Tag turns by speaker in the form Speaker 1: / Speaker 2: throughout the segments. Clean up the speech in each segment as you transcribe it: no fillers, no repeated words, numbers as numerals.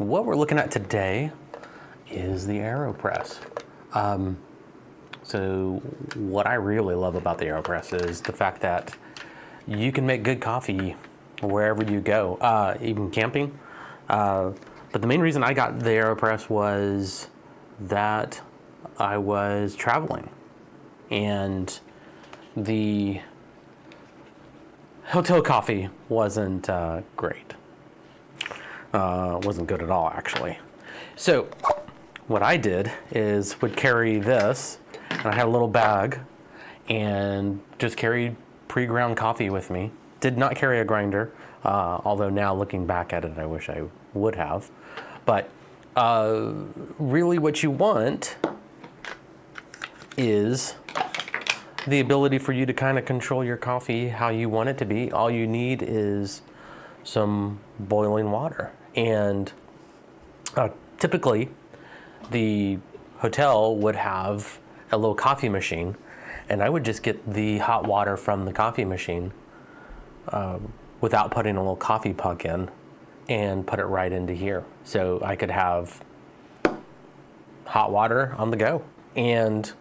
Speaker 1: what we're looking at today is the AeroPress. So what I really love about the AeroPress is the fact that you can make good coffee wherever you go, even camping. But the main reason I got the AeroPress was that I was traveling and the hotel coffee wasn't great. Wasn't good at all, actually. So what I did is would carry this, and I had a little bag and just carried pre-ground coffee with me. Did not carry a grinder, although now looking back at it, I wish I would have. But really what you want is the ability for you to kind of control your coffee how you want it to be. All you need is some boiling water. And typically the hotel would have a little coffee machine, and I would just get the hot water from the coffee machine without putting a little coffee puck in and put it right into here. So I could have hot water on the go and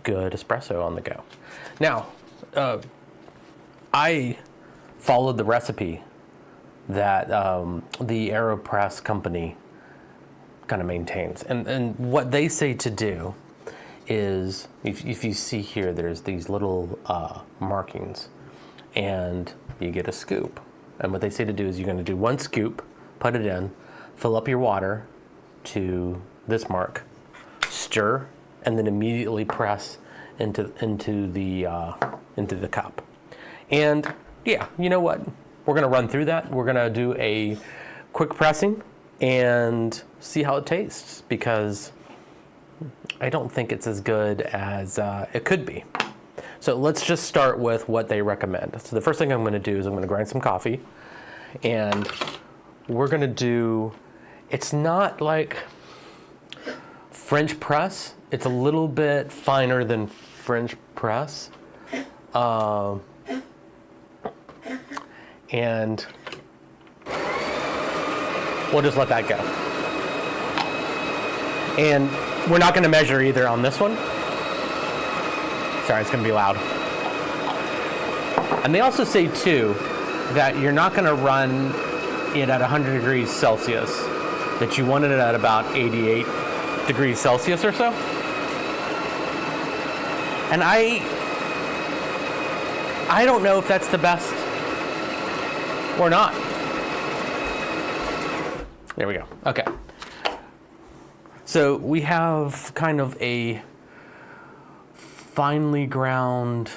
Speaker 1: good espresso on the go. Now, I followed the recipe that the AeroPress company kind of maintains. And what they say to do is, if you see here, there's these little markings, and you get a scoop. And what they say to do is you're going to do one scoop, put it in, fill up your water to this mark, stir, and then immediately press into the cup. And yeah, you know what? We're going to run through that. We're going to do a quick pressing and see how it tastes, because I don't think it's as good as it could be. So let's just start with what they recommend. So the first thing I'm going to do is I'm going to grind some coffee, and we're going to do, it's not like French press. It's a little bit finer than French press. And we'll just let that go. And we're not going to measure either on this one. Sorry, it's going to be loud. And they also say too that you're not going to run it at 100 degrees Celsius, that you want it at about 88 degrees Celsius or so. And I don't know if that's the best or not. There we go. Okay. So we have kind of a finely ground,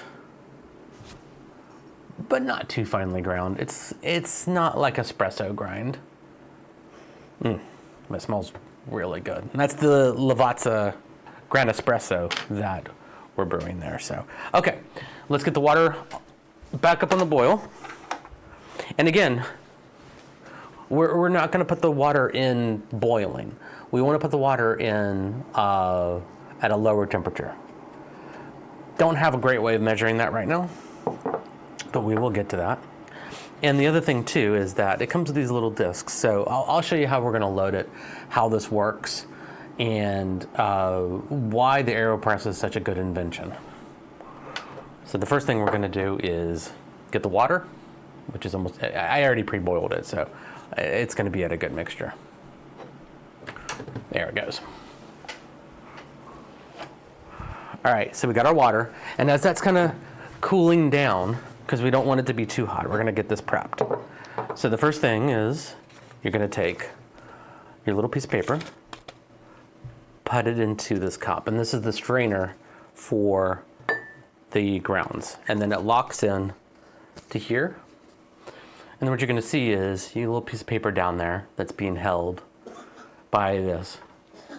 Speaker 1: but not too finely ground. It's not like espresso grind. It smells really good. And that's the Lavazza Grand Espresso that we're brewing there. So, okay, let's get the water back up on the boil. And again, we're not going to put the water in boiling. We want to put the water in at a lower temperature. Don't have a great way of measuring that right now, but we will get to that. And the other thing too is that it comes with these little discs. So I'll show you how we're going to load it, how this works, and why the AeroPress is such a good invention. So the first thing we're going to do is get the water, which is almost, I already pre-boiled it, so it's going to be at a good mixture. There it goes. All right, so we got our water, and as that's kind of cooling down, because we don't want it to be too hot, we're going to get this prepped. So the first thing is you're going to take your little piece of paper, put it into this cup, and this is the strainer for the grounds, and then it locks in to here. And then what you're going to see is your little piece of paper down there that's being held by this.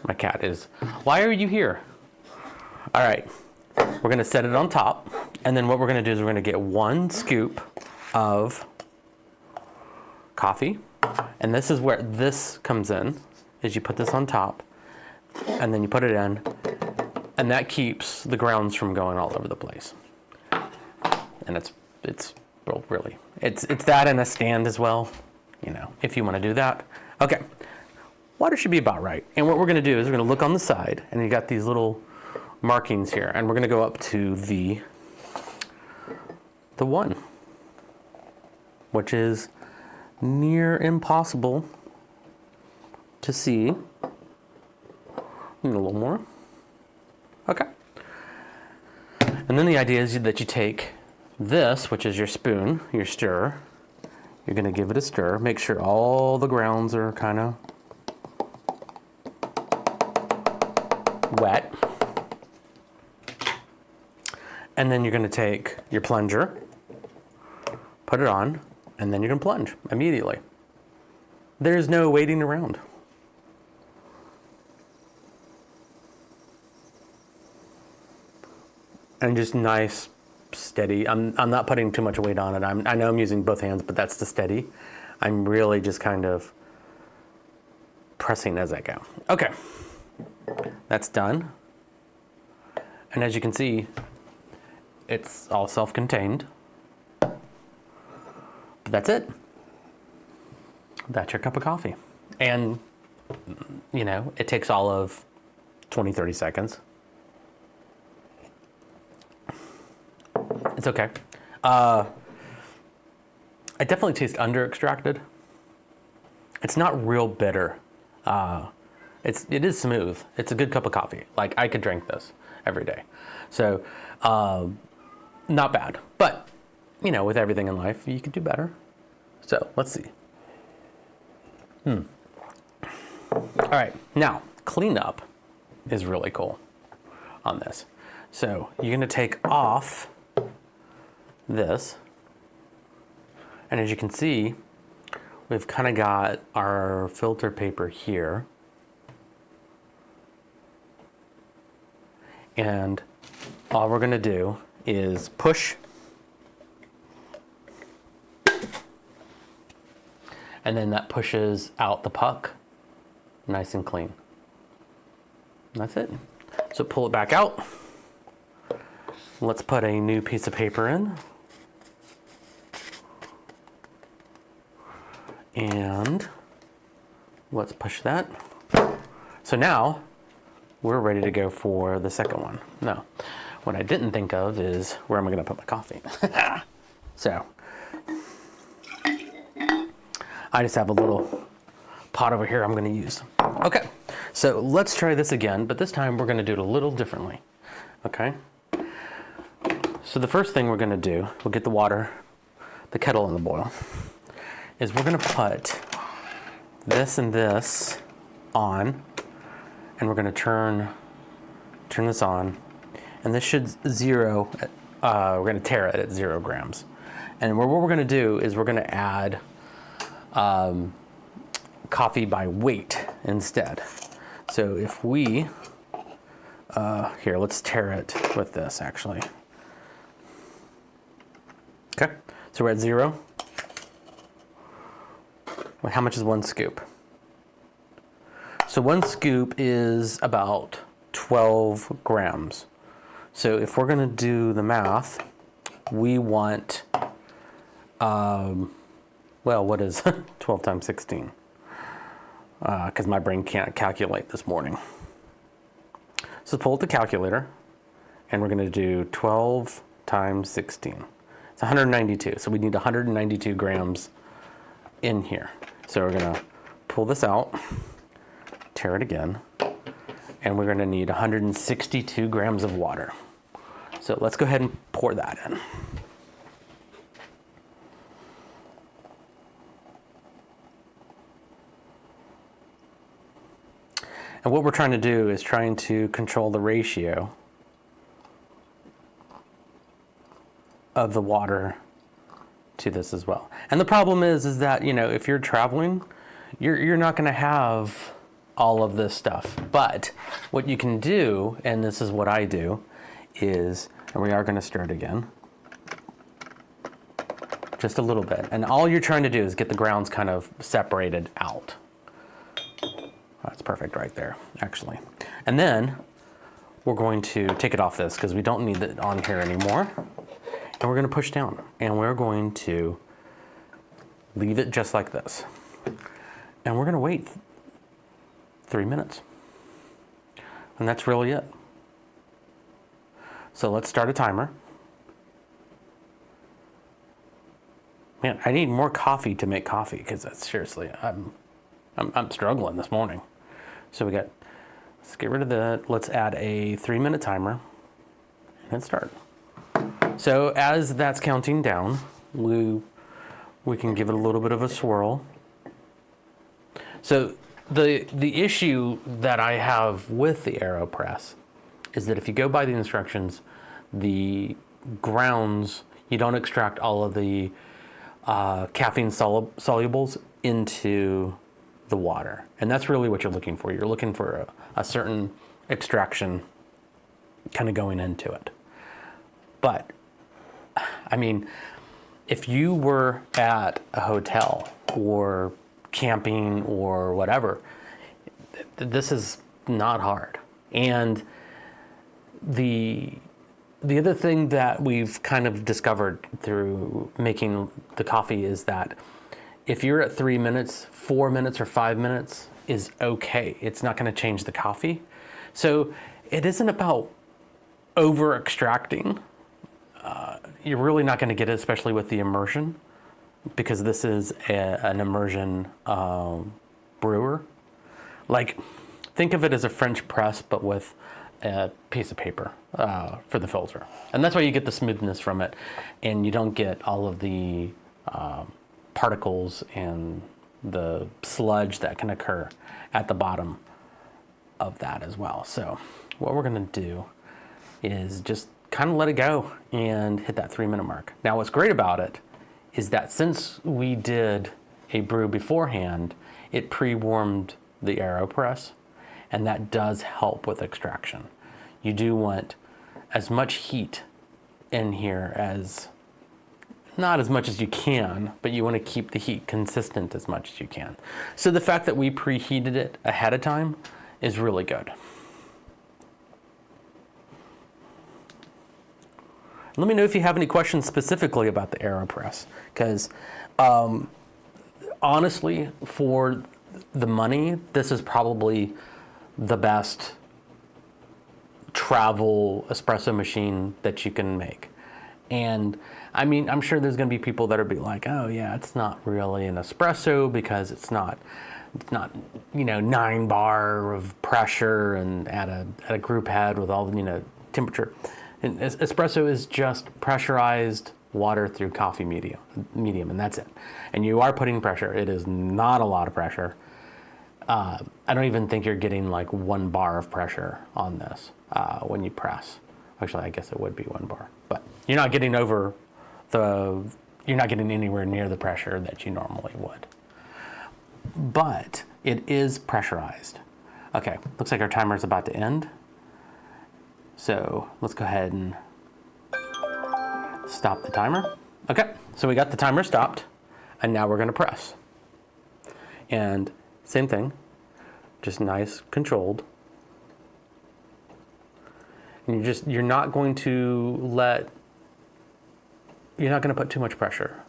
Speaker 1: My cat is, why are you here? All right, we're going to set it on top, and then what we're going to do is we're going to get one scoop of coffee, and this is where this comes in, is you put this on top, and then you put it in, and that keeps the grounds from going all over the place. And it's well, really, it's that and a stand as well, you know, if you want to do that. Okay, water should be about right. And what we're gonna do is we're gonna look on the side, and you got these little markings here, and we're gonna go up to the 1, which is near impossible to see. Need a little more. Okay. And then the idea is that you take this, which is your spoon, your stirrer. You're gonna give it a stir. Make sure all the grounds are kind of wet. And then you're gonna take your plunger, put it on, and then you're gonna plunge immediately. There's no waiting around. And just nice, steady. I'm not putting too much weight on it. I know I'm using both hands, but that's the steady. I'm really just kind of pressing as I go. Okay, that's done. And as you can see, it's all self-contained. But that's it. That's your cup of coffee. And, you know, it takes all of 20, 30 seconds. It's okay. I definitely taste under-extracted. It's not real bitter. It is smooth. It's a good cup of coffee. Like, I could drink this every day. So, not bad. But, you know, with everything in life, you could do better. So, let's see. All right, now, cleanup is really cool on this. So, you're gonna take off this, and as you can see, we've kind of got our filter paper here, and all we're going to do is push, and then that pushes out the puck nice and clean. And that's it. So pull it back out. Let's put a new piece of paper in. And let's push that. So now we're ready to go for the second one. No, what I didn't think of is where am I gonna put my coffee? So I just have a little pot over here I'm gonna use. Okay, so let's try this again, but this time we're gonna do it a little differently, okay? So the first thing we're gonna do, we'll get the water, the kettle in the boil, is we're gonna put this and this on, and we're gonna turn this on, and this should zero, we're gonna tare it at 0 grams. And what we're gonna do is we're gonna add coffee by weight instead. So if we, here, let's tare it with this actually. Okay, so we're at 0. Well, how much is 1 scoop? So 1 scoop is about 12 grams. So if we're gonna do the math, we want, well, what is 12 times 16? Because my brain can't calculate this morning. So pull out the calculator, and we're gonna do 12 times 16. It's 192, so we need 192 grams in here. So we're gonna pull this out, tare it again, and we're gonna need 162 grams of water. So let's go ahead and pour that in. And what we're trying to do is trying to control the ratio of the water to this as well. And the problem is that, you know, if you're traveling, you're not gonna have all of this stuff. But what you can do, and this is what I do, is, and we are gonna stir it again, just a little bit. And all you're trying to do is get the grounds kind of separated out. That's perfect right there, actually. And then we're going to take it off this because we don't need it on here anymore. And we're gonna push down, and we're going to leave it just like this. And we're gonna wait 3 minutes. And that's really it. So let's start a timer. Man, I need more coffee to make coffee because that's seriously, I'm struggling this morning. So let's get rid of that. Let's add a 3-minute timer and hit start. So as that's counting down, we can give it a little bit of a swirl. So the issue that I have with the AeroPress is that if you go by the instructions, the grounds, you don't extract all of the caffeine solubles into the water. And that's really what you're looking for. You're looking for a certain extraction kind of going into it. But, I mean, if you were at a hotel or camping or whatever, this is not hard. And the other thing that we've kind of discovered through making the coffee is that if you're at 3 minutes, 4 minutes, or 5 minutes is okay. It's not going to change the coffee. So it isn't about over extracting. You're really not going to get it, especially with the immersion, because this is an immersion brewer. Like, think of it as a French press, but with a piece of paper for the filter. And that's why you get the smoothness from it, and you don't get all of the particles and the sludge that can occur at the bottom of that as well. So what we're going to do is just kind of let it go and hit that 3-minute mark. Now what's great about it is that since we did a brew beforehand, it pre-warmed the AeroPress, and that does help with extraction. You do want as much heat in here as, not as much as you can, but you want to keep the heat consistent as much as you can. So the fact that we preheated it ahead of time is really good. Let me know if you have any questions specifically about the AeroPress, because honestly, for the money, this is probably the best travel espresso machine that you can make. And I mean, I'm sure there's going to be people that are be like, oh yeah, it's not really an espresso because it's not, 9 bar of pressure and at a group head with all the, temperature. And espresso is just pressurized water through coffee medium, and that's it. And you are putting pressure. It is not a lot of pressure. I don't even think you're getting like 1 bar of pressure on this when you press. Actually, I guess it would be 1 bar, but you're not getting you're not getting anywhere near the pressure that you normally would. But it is pressurized. Okay, looks like our timer is about to end. So let's go ahead and stop the timer. Okay, so we got the timer stopped, and now we're gonna press. And same thing, just nice, controlled. And you're not going to put too much pressure.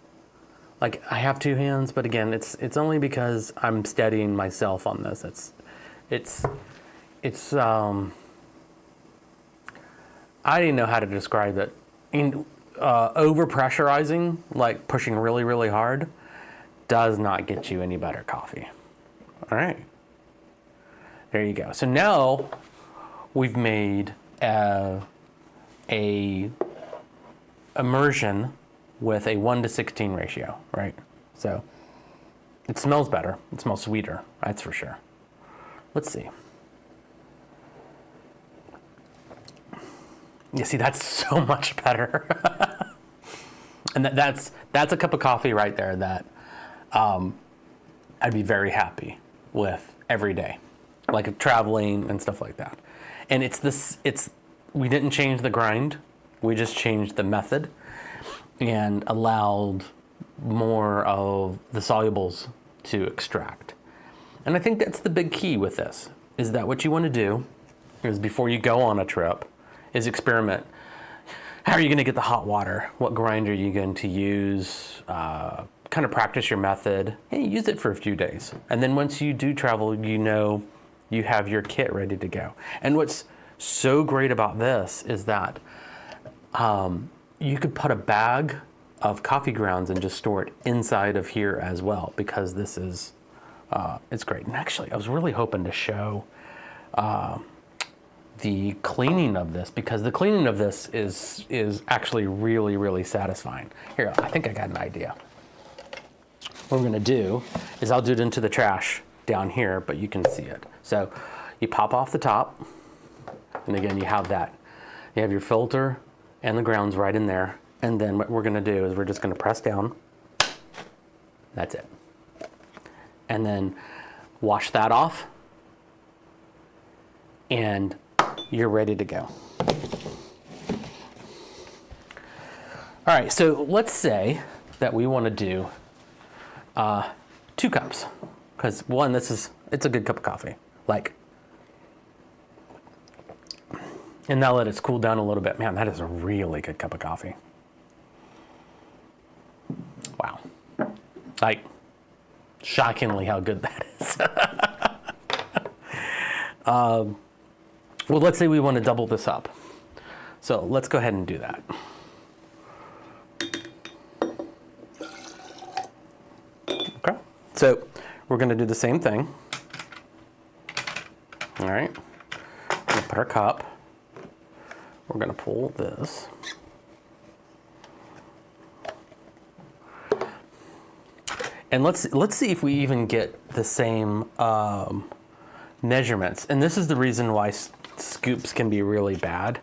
Speaker 1: Like, I have 2 hands, but again, it's only because I'm steadying myself on this. It's I didn't know how to describe it. Over pressurizing, like pushing really, really hard, does not get you any better coffee. All right, there you go. So now we've made a immersion with a 1:16 ratio, right? So it smells better. It smells sweeter, that's for sure. Let's see. You see, that's so much better. And that's a cup of coffee right there that I'd be very happy with every day, like traveling and stuff like that. And we didn't change the grind, we just changed the method and allowed more of the solubles to extract. And I think that's the big key with this, is that what you want to do is, before you go on a trip, is experiment. How are you going to get the hot water? What grind are you going to use? Kind of practice your method and use it for a few days. And then once you do travel, you have your kit ready to go. And what's so great about this is that you could put a bag of coffee grounds and just store it inside of here as well, because this is, it's great. And actually, I was really hoping to show the cleaning of this, because the cleaning of this is actually really, really satisfying. Here, I think I got an idea. What I'm gonna do is I'll do it into the trash down here, but you can see it. So you pop off the top, and again, you have that. You have your filter and the grounds right in there. And then what we're gonna do is we're just gonna press down. That's it. And then wash that off, and you're ready to go. All right, so let's say that we wanna do 2 cups. Because one, it's a good cup of coffee. And now that it's cooled down a little bit, man, that is a really good cup of coffee. Wow. Shockingly how good that is. Well, let's say we want to double this up. So let's go ahead and do that. Okay. So we're going to do the same thing. All right. We're going to put our cup. We're going to pull this. And let's see if we even get the same measurements. And this is the reason why scoops can be really bad.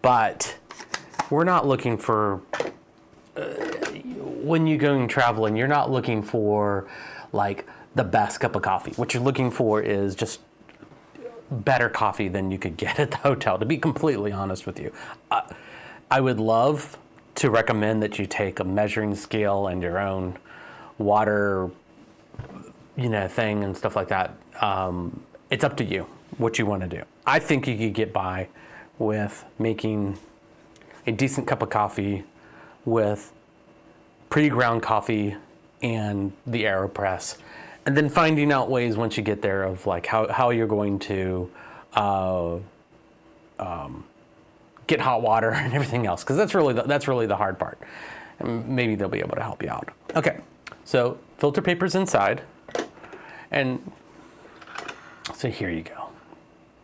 Speaker 1: But we're not looking for, when you're going traveling, you're not looking for the best cup of coffee. What you're looking for is just better coffee than you could get at the hotel, to be completely honest with you. I would love to recommend that you take a measuring scale and your own water, thing and stuff like that. It's up to you what you want to do. I think you could get by with making a decent cup of coffee with pre-ground coffee and the AeroPress, and then finding out ways once you get there of how you're going to get hot water and everything else, because that's really the hard part. And maybe they'll be able to help you out. Okay, so filter paper's inside, and so here you go.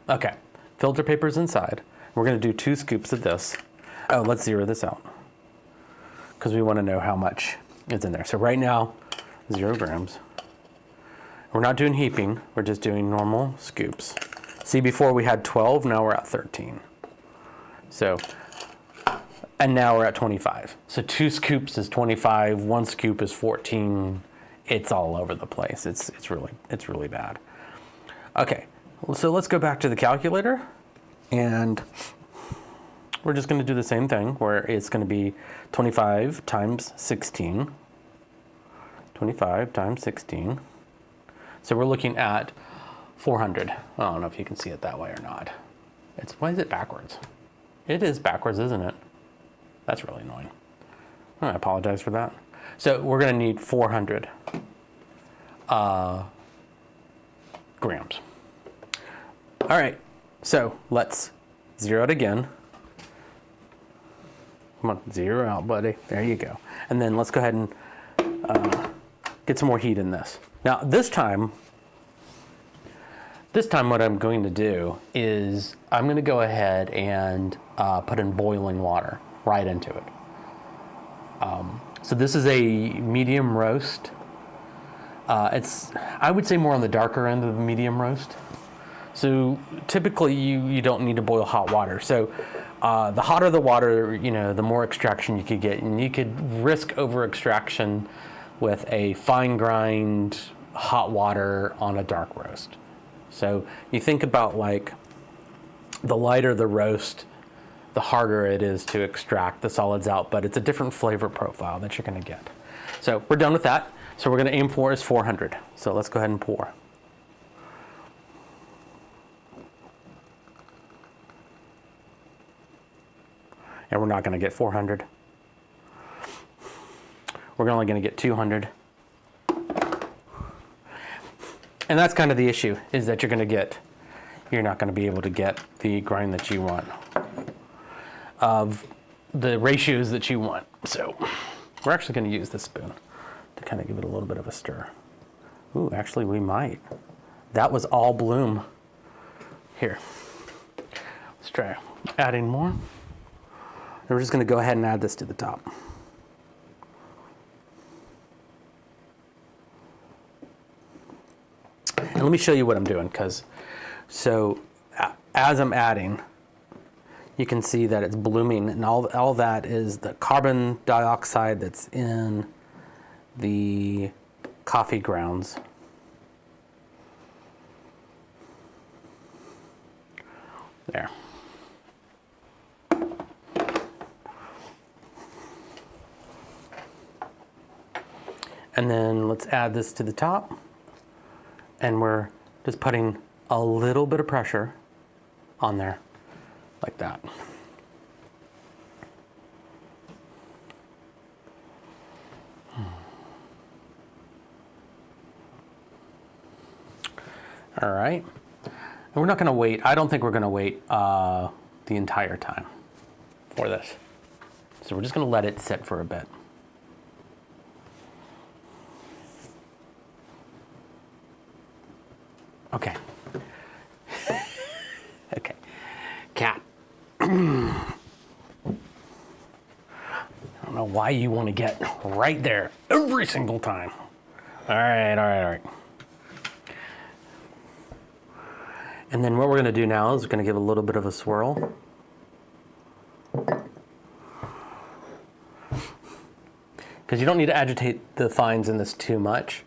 Speaker 1: Okay, filter paper's inside. We're going to do 2 scoops of this. Oh, let's zero this out, because we want to know how much is in there. So right now, 0 grams. We're not doing heaping, we're just doing normal scoops. See, before we had 12, now we're at 13. So, and now we're at 25. So 2 scoops is 25, 1 scoop is 14. It's all over the place. It's really bad. Okay, so let's go back to the calculator, and we're just gonna do the same thing, where it's gonna be 25 times 16. 25 times 16. So we're looking at 400. I don't know if you can see it that way or not. Why is it backwards? It is backwards, isn't it? That's really annoying. I apologize for that. So we're gonna need 400 grams. All right, so let's zero it again. Come on, zero out, buddy. There you go. And then let's go ahead and get some more heat in this. Now this time what I'm going to do is I'm going to go ahead and put in boiling water right into it. So this is a medium roast. It's, I would say, more on the darker end of the medium roast. So typically you don't need to boil hot water. So the hotter the water, the more extraction you could get, and you could risk over extraction with a fine grind hot water on a dark roast. So you think about the lighter the roast, the harder it is to extract the solids out, but it's a different flavor profile that you're gonna get. So we're done with that. So we're gonna aim for is 400. So let's go ahead and pour. And we're not gonna get 400. We're only gonna get 200. And that's kind of the issue, is that you're not going to be able to get the grind that you want of the ratios that you want. So we're actually going to use this spoon to kind of give it a little bit of a stir. Ooh, actually we might. That was all bloom. Here, let's try adding more. And we're just going to go ahead and add this to the top. And let me show you what I'm doing, so as I'm adding, you can see that it's blooming, and all that is the carbon dioxide that's in the coffee grounds. There. And then let's add this to the top. And we're just putting a little bit of pressure on there, like that. All right. And we're not going to wait. I don't think we're going to wait the entire time for this. So we're just going to let it sit for a bit. Okay. Okay. Cat. I don't know why you want to get right there every single time. All right. And then what we're going to do now is we're going to give a little bit of a swirl. Because you don't need to agitate the fines in this too much.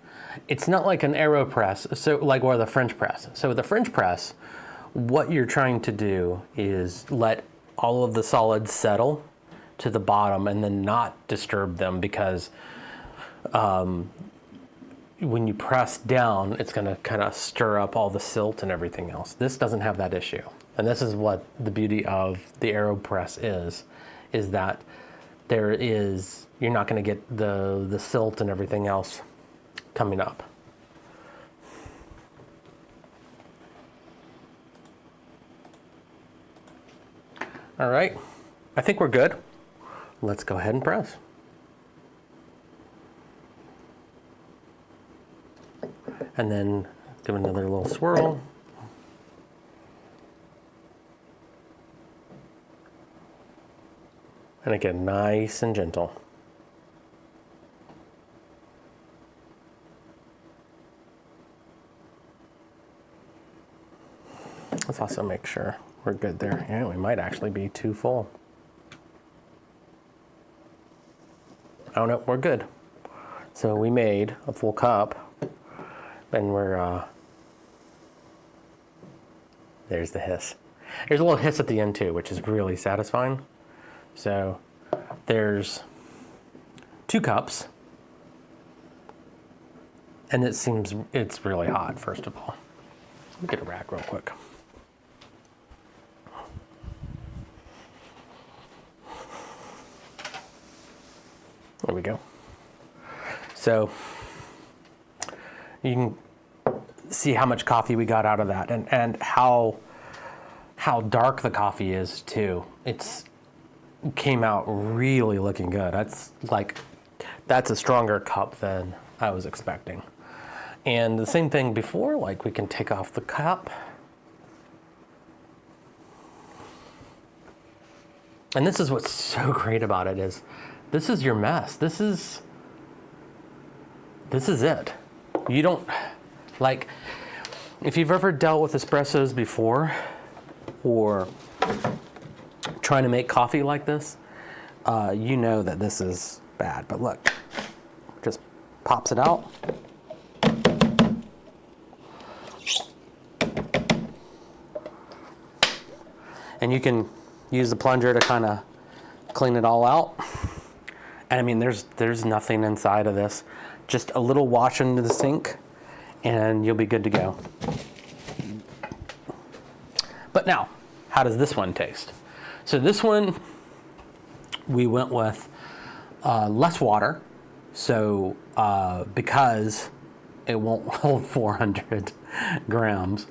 Speaker 1: It's not like an AeroPress, or the French press. So with the French press, what you're trying to do is let all of the solids settle to the bottom and then not disturb them, because when you press down, it's going to kind of stir up all the silt and everything else. This doesn't have that issue. And this is what the beauty of the AeroPress is that you're not going to get the silt and everything else coming up. All right, I think we're good. Let's go ahead and press. And then give it another little swirl. And again, nice and gentle. Let's also make sure we're good there. Yeah, we might actually be too full. Oh no, we're good. So we made a full cup, and there's the hiss. There's a little hiss at the end too, which is really satisfying. So there's 2 cups, and it's really hot, first of all. Let me get a rack real quick. There we go. So you can see how much coffee we got out of that, and how dark the coffee is too. It came out really looking good. That's a stronger cup than I was expecting. And the same thing before, we can take off the cup. And this is what's so great about it is this is your mess. This is it. You don't, if you've ever dealt with espressos before or trying to make coffee like this, you know that this is bad. But look, just pops it out. And you can use the plunger to kind of clean it all out. And I mean, there's nothing inside of this. Just a little wash into the sink and you'll be good to go. But now, how does this one taste? So this one, we went with less water. So because it won't hold 400 grams.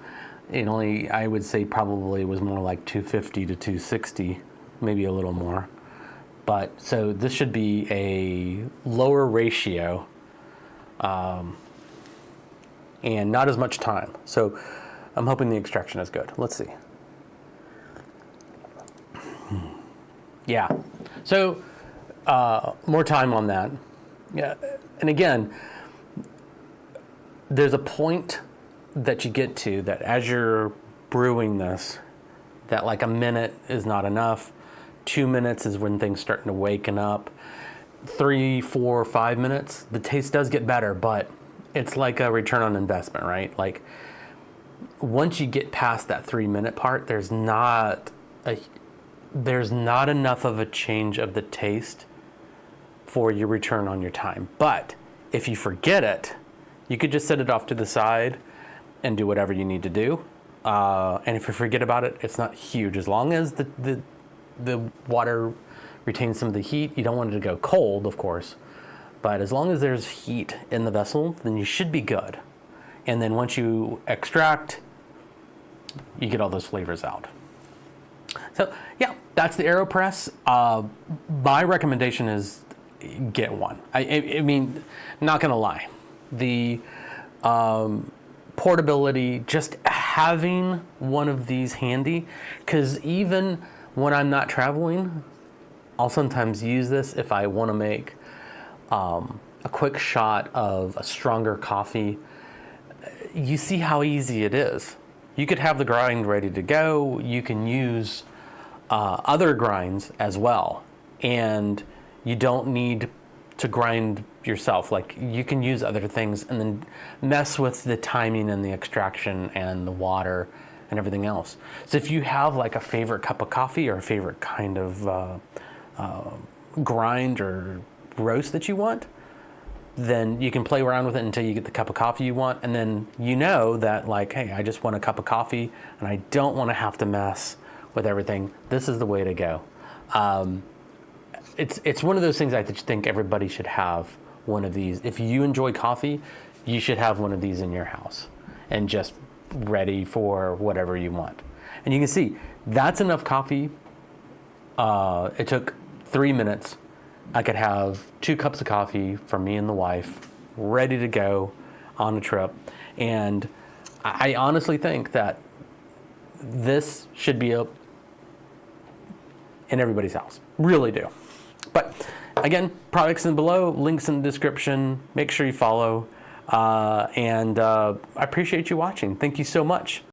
Speaker 1: It only, I would say probably was more like 250 to 260, maybe a little more. But so this should be a lower ratio and not as much time. So I'm hoping the extraction is good. Let's see. Yeah, so more time on that. Yeah, and again, there's a point that you get to that as you're brewing this, that like a minute is not enough. 2 minutes is when things starting to waken up. 3, 4, 5 minutes, the taste does get better, but it's like a return on investment, right? Like once you get past that 3-minute part, there's not enough of a change of the taste for your return on your time. But if you forget it, you could just set it off to the side and do whatever you need to do. And if you forget about it, it's not huge. As long as the water retains some of the heat, you don't want it to go cold, of course. But as long as there's heat in the vessel, then you should be good. And then once you extract, you get all those flavors out. So yeah, that's the AeroPress. My recommendation is get one. I mean, not gonna lie, the portability, just having one of these handy, because even when I'm not traveling, I'll sometimes use this if I want to make a quick shot of a stronger coffee. You see how easy it is. You could have the grind ready to go. You can use other grinds as well, and you don't need to grind yourself. Like you can use other things and then mess with the timing and the extraction and the water and everything else. So if you have like a favorite cup of coffee or a favorite kind of grind or roast that you want, then you can play around with it until you get the cup of coffee you want, and then you know that like, hey, I just want a cup of coffee and I don't want to have to mess with everything. This is the way to go. It's one of those things I just think everybody should have one of these. If you enjoy coffee, you should have one of these in your house and just ready for whatever you want. And you can see that's enough coffee. It took 3 minutes. I could have 2 cups of coffee for me and the wife, ready to go on a trip. And I honestly think that this should be in everybody's house. Really do. But again, products in below, links in the description. Make sure you follow. And I appreciate you watching. Thank you so much.